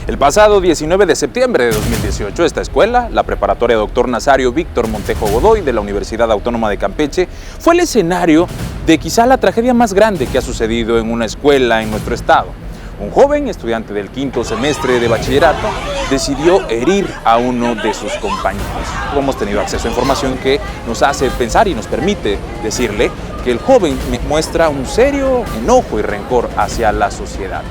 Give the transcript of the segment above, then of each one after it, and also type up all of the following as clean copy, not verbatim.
El pasado 19 de septiembre de 2018, esta escuela, la preparatoria Dr. Nazario Víctor Montejo Godoy de la Universidad Autónoma de Campeche, fue el escenario de quizá la tragedia más grande que ha sucedido en una escuela en nuestro estado. Un joven estudiante del quinto semestre de bachillerato decidió herir a uno de sus compañeros. Hemos tenido acceso a información que nos hace pensar y nos permite decirle que el joven muestra un serio enojo y rencor hacia la sociedad.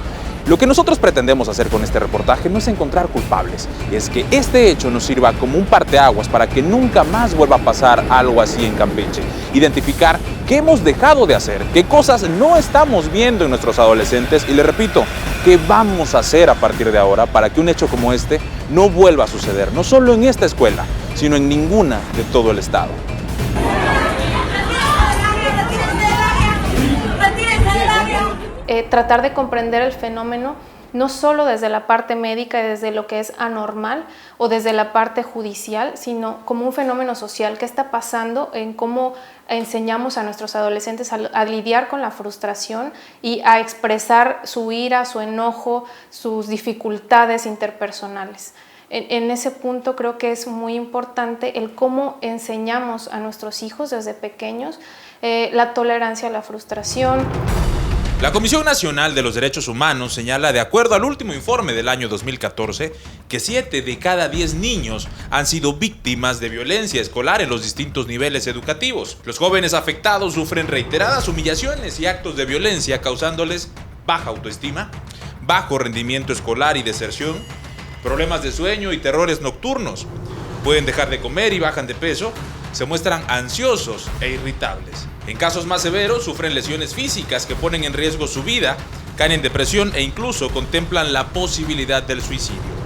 Lo que nosotros pretendemos hacer con este reportaje no es encontrar culpables, es que este hecho nos sirva como un parteaguas para que nunca más vuelva a pasar algo así en Campeche. Identificar qué hemos dejado de hacer, qué cosas no estamos viendo en nuestros adolescentes y, les repito, qué vamos a hacer a partir de ahora para que un hecho como este no vuelva a suceder, no solo en esta escuela, sino en ninguna de todo el estado. Tratar de comprender el fenómeno no solo desde la parte médica y desde lo que es anormal o desde la parte judicial, sino como un fenómeno social. ¿Qué está pasando en cómo enseñamos a nuestros adolescentes a lidiar con la frustración y a expresar su ira, su enojo, sus dificultades interpersonales? En ese punto creo que es muy importante el cómo enseñamos a nuestros hijos desde pequeños la tolerancia a la frustración. La Comisión Nacional de los Derechos Humanos señala, de acuerdo al último informe del año 2014, que 7 de cada 10 niños han sido víctimas de violencia escolar en los distintos niveles educativos. Los jóvenes afectados sufren reiteradas humillaciones y actos de violencia, causándoles baja autoestima, bajo rendimiento escolar y deserción, problemas de sueño y terrores nocturnos. Pueden dejar de comer y bajan de peso, se muestran ansiosos e irritables. En casos más severos, sufren lesiones físicas que ponen en riesgo su vida, caen en depresión e incluso contemplan la posibilidad del suicidio.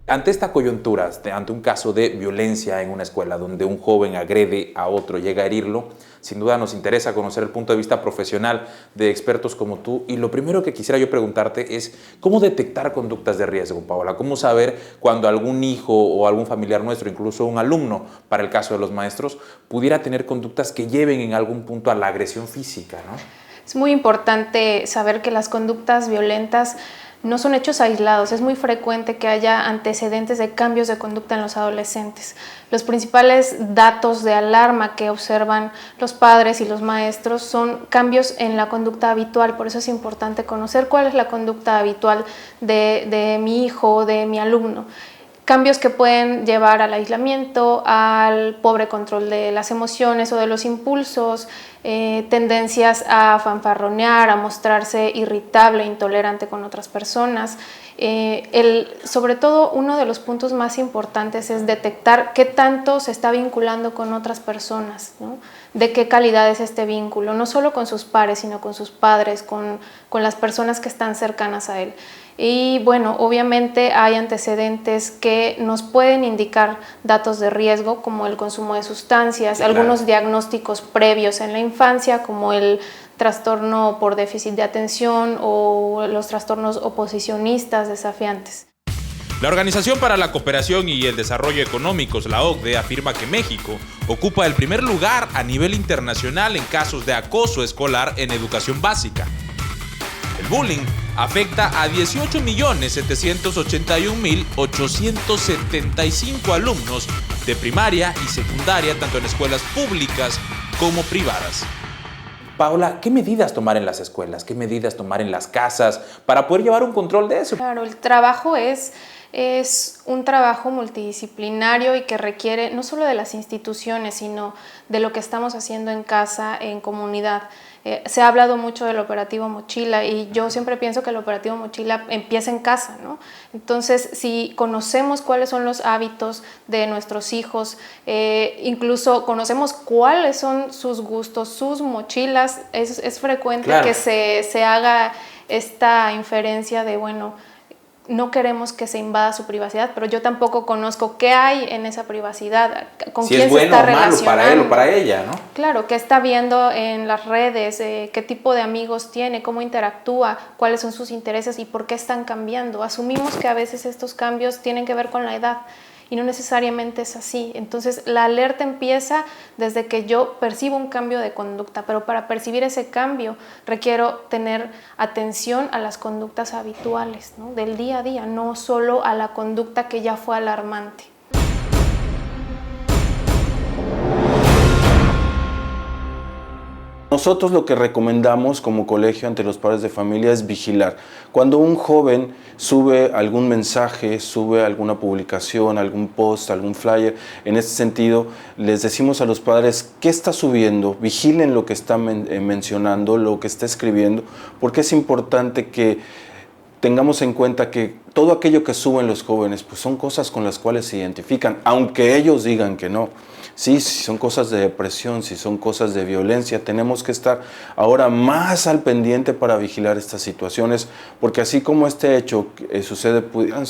Ante esta coyuntura, ante un caso de violencia en una escuela donde un joven agrede a otro, llega a herirlo, sin duda nos interesa conocer el punto de vista profesional de expertos como tú. Y lo primero que quisiera yo preguntarte es ¿cómo detectar conductas de riesgo, Paola? ¿Cómo saber cuando algún hijo o algún familiar nuestro, incluso un alumno, para el caso de los maestros, pudiera tener conductas que lleven en algún punto a la agresión física, ¿no? Es muy importante saber que las conductas violentas no son hechos aislados, es muy frecuente que haya antecedentes de cambios de conducta en los adolescentes. Los principales datos de alarma que observan los padres y los maestros son cambios en la conducta habitual, por eso es importante conocer cuál es la conducta habitual de mi hijo, de mi alumno. Cambios que pueden llevar al aislamiento, al pobre control de las emociones o de los impulsos, tendencias a fanfarronear, a mostrarse irritable, intolerante con otras personas. Sobre todo, uno de los puntos más importantes es detectar qué tanto se está vinculando con otras personas, ¿no? De qué calidad es este vínculo, no solo con sus pares, sino con sus padres, con las personas que están cercanas a él. Y bueno, obviamente hay antecedentes que nos pueden indicar datos de riesgo, como el consumo de sustancias, claro, algunos diagnósticos previos en la infancia, como el trastorno por déficit de atención o los trastornos oposicionistas desafiantes. La Organización para la Cooperación y el Desarrollo Económicos, la OCDE, afirma que México ocupa el primer lugar a nivel internacional en casos de acoso escolar en educación básica. El bullying afecta a 18.781.875 alumnos de primaria y secundaria, tanto en escuelas públicas como privadas. Paola, ¿qué medidas tomar en las escuelas? ¿Qué medidas tomar en las casas para poder llevar un control de eso? Claro, el trabajo es un trabajo multidisciplinario y que requiere no solo de las instituciones, sino de lo que estamos haciendo en casa, en comunidad. Se ha hablado mucho del operativo Mochila y yo siempre pienso que el operativo Mochila empieza en casa, ¿no? Entonces, si conocemos cuáles son los hábitos de nuestros hijos, incluso conocemos cuáles son sus gustos, sus mochilas, es frecuente, claro, que se haga esta inferencia de, bueno, no queremos que se invada su privacidad, pero yo tampoco conozco qué hay en esa privacidad, con quién se está relacionando. Si es bueno o malo para él o para ella, ¿no? Claro, qué está viendo en las redes, qué tipo de amigos tiene, cómo interactúa, cuáles son sus intereses y por qué están cambiando. Asumimos que a veces estos cambios tienen que ver con la edad y no necesariamente es así. Entonces la alerta empieza desde que yo percibo un cambio de conducta, pero para percibir ese cambio requiero tener atención a las conductas habituales, ¿no?, del día a día, no solo a la conducta que ya fue alarmante. Nosotros lo que recomendamos como colegio ante los padres de familia es vigilar. Cuando un joven sube algún mensaje, sube alguna publicación, algún post, algún flyer, en este sentido les decimos a los padres qué está subiendo, vigilen lo que está mencionando, lo que está escribiendo, porque es importante que tengamos en cuenta que todo aquello que suben los jóvenes pues son cosas con las cuales se identifican, aunque ellos digan que no. Sí, si son cosas de depresión, si son cosas de violencia, tenemos que estar ahora más al pendiente para vigilar estas situaciones, porque así como este hecho sucede, pudieran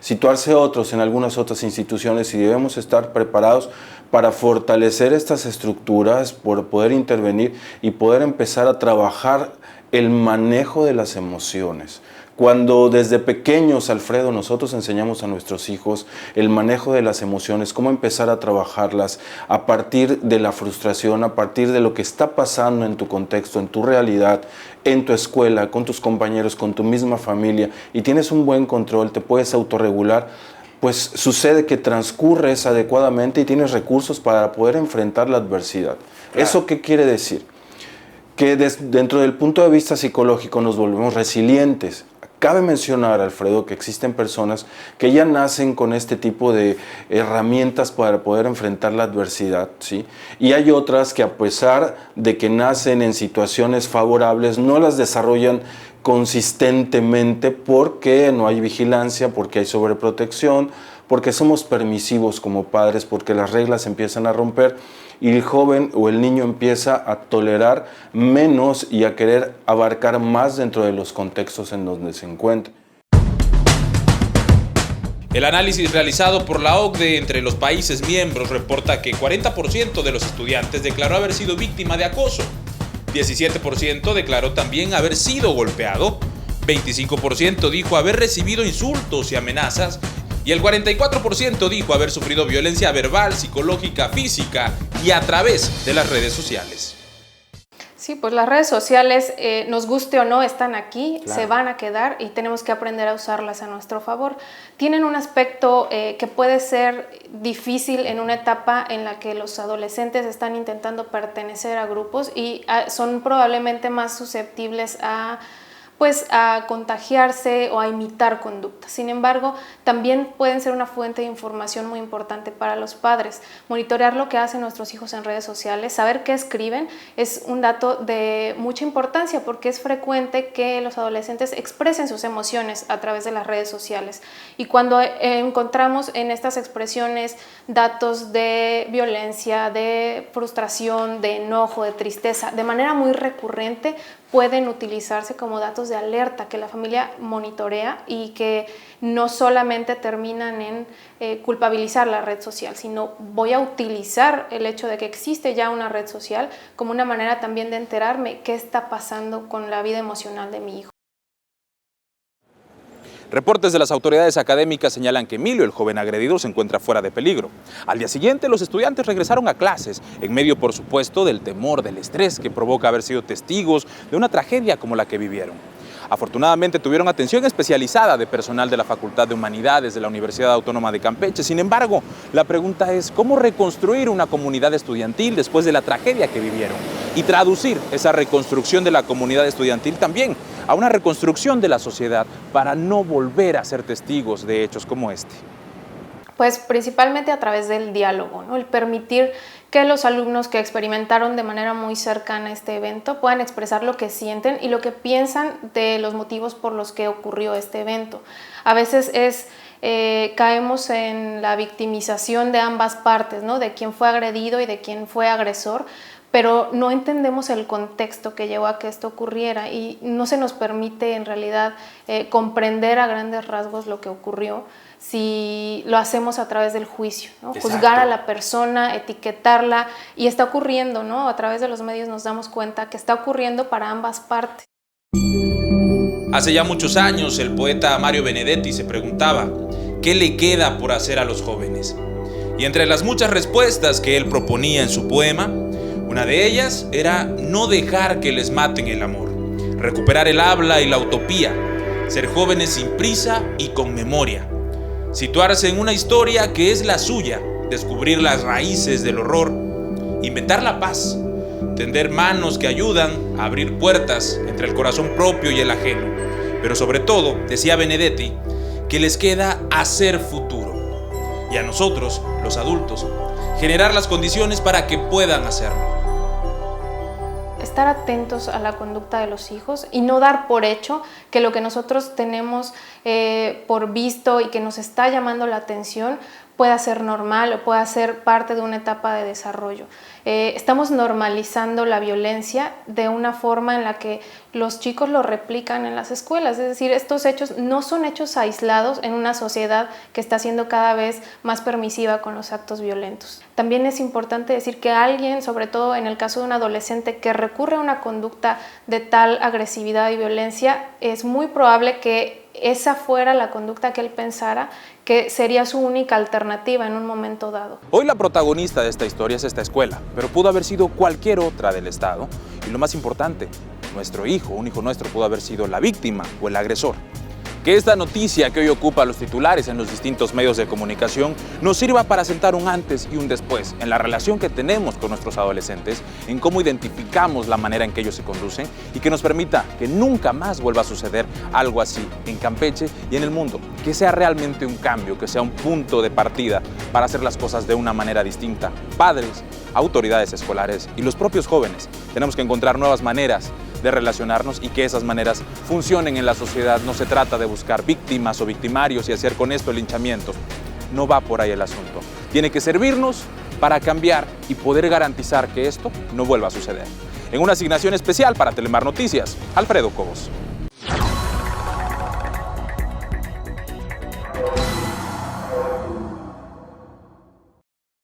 situarse otros en algunas otras instituciones y debemos estar preparados para fortalecer estas estructuras, por poder intervenir y poder empezar a trabajar el manejo de las emociones. Cuando desde pequeños, Alfredo, nosotros enseñamos a nuestros hijos el manejo de las emociones, cómo empezar a trabajarlas a partir de la frustración, a partir de lo que está pasando en tu contexto, en tu realidad, en tu escuela, con tus compañeros, con tu misma familia, y tienes un buen control, te puedes autorregular, pues sucede que transcurres adecuadamente y tienes recursos para poder enfrentar la adversidad. Claro. ¿Eso qué quiere decir? Que dentro del punto de vista psicológico nos volvemos resilientes. Cabe mencionar, Alfredo, que existen personas que ya nacen con este tipo de herramientas para poder enfrentar la adversidad, ¿sí? Y hay otras que, a pesar de que nacen en situaciones favorables, no las desarrollan consistentemente porque no hay vigilancia, porque hay sobreprotección, porque somos permisivos como padres, porque las reglas empiezan a romper y el joven o el niño empieza a tolerar menos y a querer abarcar más dentro de los contextos en donde se encuentra. El análisis realizado por la OCDE entre los países miembros reporta que 40% de los estudiantes declaró haber sido víctima de acoso, 17% declaró también haber sido golpeado, 25% dijo haber recibido insultos y amenazas, y el 44% dijo haber sufrido violencia verbal, psicológica, física y a través de las redes sociales. Sí, pues las redes sociales, nos guste o no, están aquí, claro, se van a quedar y tenemos que aprender a usarlas a nuestro favor. Tienen un aspecto que puede ser difícil en una etapa en la que los adolescentes están intentando pertenecer a grupos y son probablemente más susceptibles a contagiarse o a imitar conductas. Sin embargo, también pueden ser una fuente de información muy importante para los padres. Monitorear lo que hacen nuestros hijos en redes sociales, saber qué escriben, es un dato de mucha importancia porque es frecuente que los adolescentes expresen sus emociones a través de las redes sociales. Y cuando encontramos en estas expresiones datos de violencia, de frustración, de enojo, de tristeza, de manera muy recurrente, pueden utilizarse como datos de alerta que la familia monitorea y que no solamente terminan en culpabilizar la red social, sino voy a utilizar el hecho de que existe ya una red social como una manera también de enterarme qué está pasando con la vida emocional de mi hijo. Reportes de las autoridades académicas señalan que Emilio, el joven agredido, se encuentra fuera de peligro. Al día siguiente, los estudiantes regresaron a clases, en medio, por supuesto, del temor, del estrés que provoca haber sido testigos de una tragedia como la que vivieron. Afortunadamente tuvieron atención especializada de personal de la Facultad de Humanidades de la Universidad Autónoma de Campeche. Sin embargo, la pregunta es ¿cómo reconstruir una comunidad estudiantil después de la tragedia que vivieron? Y traducir esa reconstrucción de la comunidad estudiantil también a una reconstrucción de la sociedad para no volver a ser testigos de hechos como este. Pues principalmente a través del diálogo, ¿no? El permitir que los alumnos que experimentaron de manera muy cercana este evento puedan expresar lo que sienten y lo que piensan de los motivos por los que ocurrió este evento. A veces caemos en la victimización de ambas partes, ¿no? De quien fue agredido y de quien fue agresor, pero no entendemos el contexto que llevó a que esto ocurriera y no se nos permite en realidad comprender a grandes rasgos lo que ocurrió si lo hacemos a través del juicio, ¿no? Juzgar a la persona, etiquetarla, y está ocurriendo, ¿no? A través de los medios nos damos cuenta que está ocurriendo para ambas partes. Hace ya muchos años el poeta Mario Benedetti se preguntaba ¿qué le queda por hacer a los jóvenes? Y entre las muchas respuestas que él proponía en su poema, una de ellas era no dejar que les maten el amor, recuperar el habla y la utopía, ser jóvenes sin prisa y con memoria, situarse en una historia que es la suya, descubrir las raíces del horror, inventar la paz, tender manos que ayudan a abrir puertas entre el corazón propio y el ajeno. Pero sobre todo, decía Benedetti, que les queda hacer futuro. Y a nosotros, los adultos, generar las condiciones para que puedan hacerlo. Estar atentos a la conducta de los hijos y no dar por hecho que lo que nosotros tenemos por visto y que nos está llamando la atención pueda ser normal o pueda ser parte de una etapa de desarrollo. Estamos normalizando la violencia de una forma en la que los chicos lo replican en las escuelas, es decir, estos hechos no son hechos aislados en una sociedad que está siendo cada vez más permisiva con los actos violentos. También es importante decir que alguien, sobre todo en el caso de un adolescente que recurre a una conducta de tal agresividad y violencia, es muy probable que esa fuera la conducta que él pensara que sería su única alternativa en un momento dado. Hoy la protagonista de esta historia es esta escuela, pero pudo haber sido cualquier otra del Estado. Y lo más importante, nuestro hijo, un hijo nuestro, pudo haber sido la víctima o el agresor. Que esta noticia que hoy ocupa los titulares en los distintos medios de comunicación nos sirva para sentar un antes y un después en la relación que tenemos con nuestros adolescentes, en cómo identificamos la manera en que ellos se conducen y que nos permita que nunca más vuelva a suceder algo así en Campeche y en el mundo. Que sea realmente un cambio, que sea un punto de partida para hacer las cosas de una manera distinta. Padres, autoridades escolares y los propios jóvenes tenemos que encontrar nuevas maneras de relacionarnos y que esas maneras funcionen en la sociedad. No se trata de buscar víctimas o victimarios y hacer con esto linchamientos. No va por ahí el asunto. Tiene que servirnos para cambiar y poder garantizar que esto no vuelva a suceder. En una asignación especial para Telemar Noticias, Alfredo Cobos.